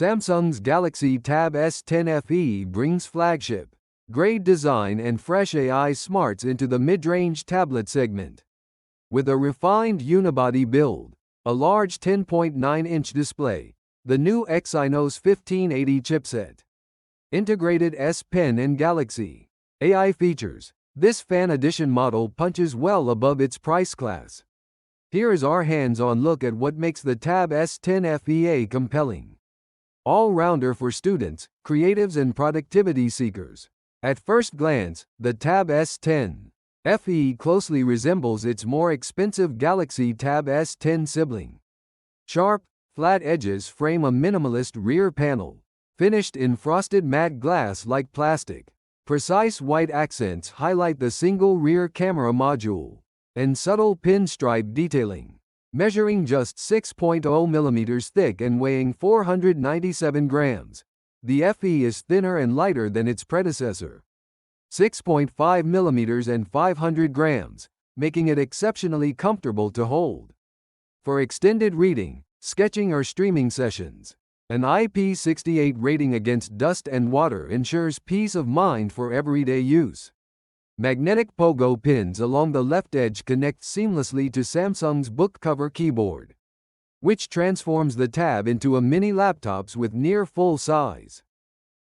Samsung's Galaxy Tab S10 FE brings flagship-grade design and fresh AI smarts into the mid-range tablet segment. With a refined unibody build, a large 10.9-inch display, the new Exynos 1580 chipset, integrated S Pen and Galaxy AI features, this fan edition model punches well above its price class. Here is our hands-on look at what makes the Tab S10 FE compelling. All-rounder for students, creatives and productivity seekers. At first glance, the Tab S10 FE closely resembles its more expensive Galaxy Tab S10 sibling. Sharp, flat edges frame a minimalist rear panel, finished in frosted matte glass-like plastic. Precise white accents highlight the single rear camera module, and subtle pinstripe detailing. Measuring just 6.0 mm thick and weighing 497 grams, the FE is thinner and lighter than its predecessor, 6.5 mm and 500 grams, making it exceptionally comfortable to hold. For extended reading, sketching or streaming sessions, an IP68 rating against dust and water ensures peace of mind for everyday use. Magnetic pogo pins along the left edge connect seamlessly to Samsung's book cover keyboard, which transforms the Tab into a mini laptop with near full-size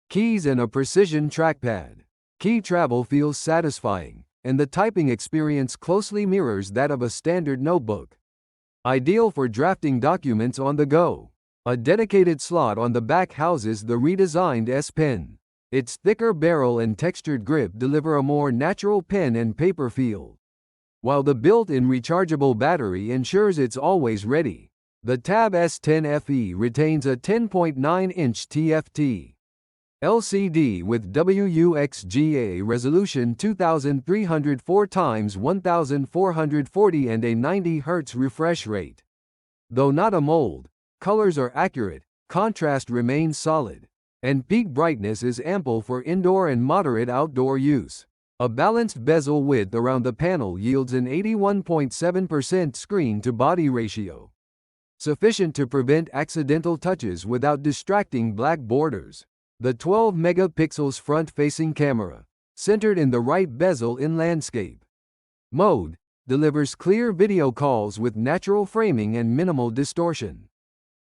keys and a precision trackpad. Key travel feels satisfying, and the typing experience closely mirrors that of a standard notebook. Ideal for drafting documents on the go. A dedicated slot on the back houses the redesigned S Pen. Its thicker barrel and textured grip deliver a more natural pen and paper feel, while the built-in rechargeable battery ensures it's always ready. The Tab S10 FE retains a 10.9-inch TFT LCD with WUXGA resolution 2304 x 1440 and a 90 Hz refresh rate. Though not a mold, colors are accurate, contrast remains solid, and peak brightness is ample for indoor and moderate outdoor use. A balanced bezel width around the panel yields an 81.7% screen-to-body ratio, sufficient to prevent accidental touches without distracting black borders. The 12-megapixels front-facing camera, centered in the right bezel in landscape mode, delivers clear video calls with natural framing and minimal distortion.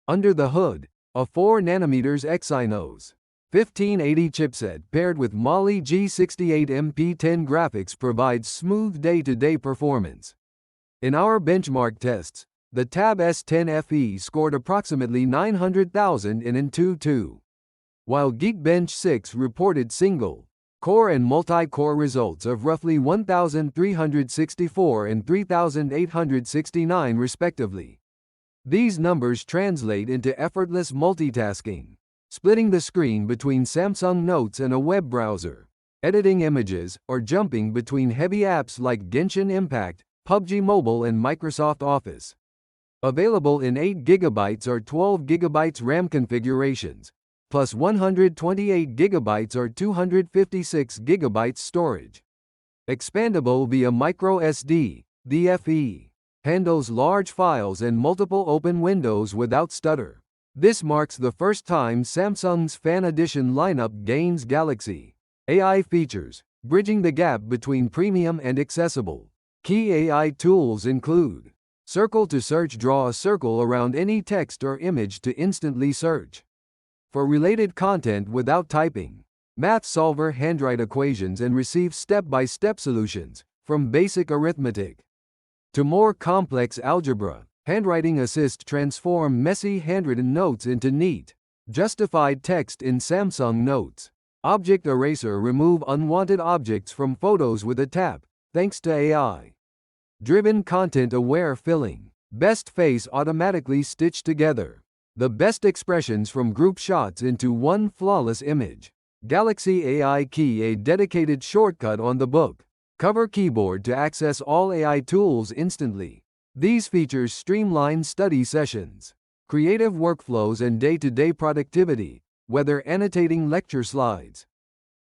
Under the hood, a 4nm Exynos 1580 chipset paired with Mali G68 MP10 graphics provides smooth day-to-day performance. In our benchmark tests, the Tab S10 FE scored approximately 900,000 in Antutu, while Geekbench 6 reported single-core and multi-core results of roughly 1,364 and 3,869 respectively. These numbers translate into effortless multitasking, splitting the screen between Samsung Notes and a web browser, editing images, or jumping between heavy apps like Genshin Impact, PUBG Mobile and Microsoft Office. Available in 8GB or 12GB RAM configurations, plus 128GB or 256GB storage. Expandable via microSD, the FE handles large files and multiple open windows without stutter. This marks the first time Samsung's Fan Edition lineup gains Galaxy AI features, bridging the gap between premium and accessible. Key AI tools include Circle to search. Draw a circle around any text or image to instantly search for related content without typing. Math Solver. Handwrite equations and receive step-by-step solutions, from basic arithmetic to more complex algebra. Handwriting Assist. Transform messy handwritten notes into neat, justified text in Samsung Notes. Object Eraser. Remove unwanted objects from photos with a tap, thanks to AI driven content-aware filling. Best Face. Automatically stitched together the best expressions from group shots into one flawless image. Galaxy AI Key. A dedicated shortcut on the book cover keyboard to access all AI tools instantly. These features streamline study sessions, creative workflows and day-to-day productivity, whether annotating lecture slides,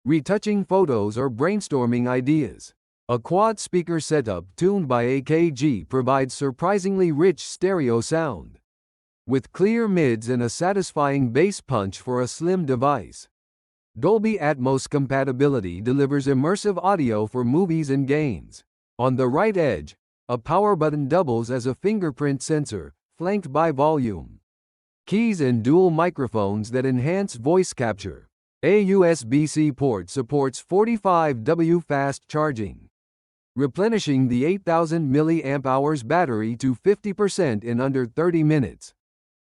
retouching photos or brainstorming ideas. A quad-speaker setup tuned by AKG provides surprisingly rich stereo sound. with clear mids and a satisfying bass punch for a slim device. Dolby Atmos compatibility delivers immersive audio for movies and games. On the right edge, a power button doubles as a fingerprint sensor, flanked by volume keys and dual microphones that enhance voice capture. A USB-C port supports 45W fast charging, replenishing the 8,000 mAh battery to 50% in under 30 minutes.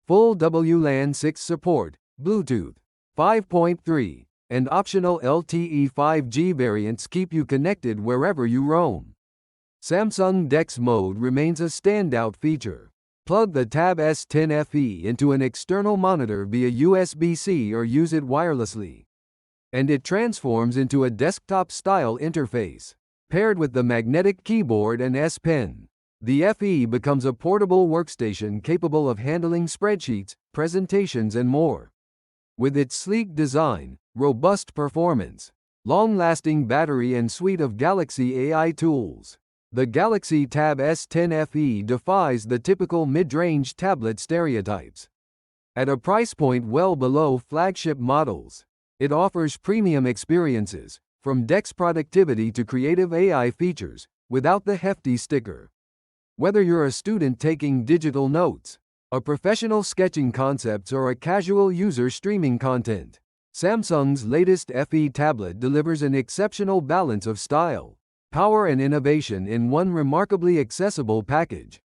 Full WLAN 6 support, Bluetooth 5.3, and optional LTE 5G variants keep you connected wherever you roam. Samsung DeX mode remains a standout feature. Plug the Tab S10 FE into an external monitor via USB-C or use it wirelessly, and it transforms into a desktop-style interface. Paired with the magnetic keyboard and S Pen, the FE becomes a portable workstation capable of handling spreadsheets, presentations, and more. With its sleek design, robust performance, long-lasting battery, and suite of Galaxy AI tools, the Galaxy Tab S10 FE defies the typical mid-range tablet stereotypes. At a price point well below flagship models, it offers premium experiences, from DeX productivity to creative AI features, without the hefty sticker. Whether you're a student taking digital notes, a professional sketching concepts, or a casual user streaming content, Samsung's latest FE tablet delivers an exceptional balance of style, power, and innovation in one remarkably accessible package.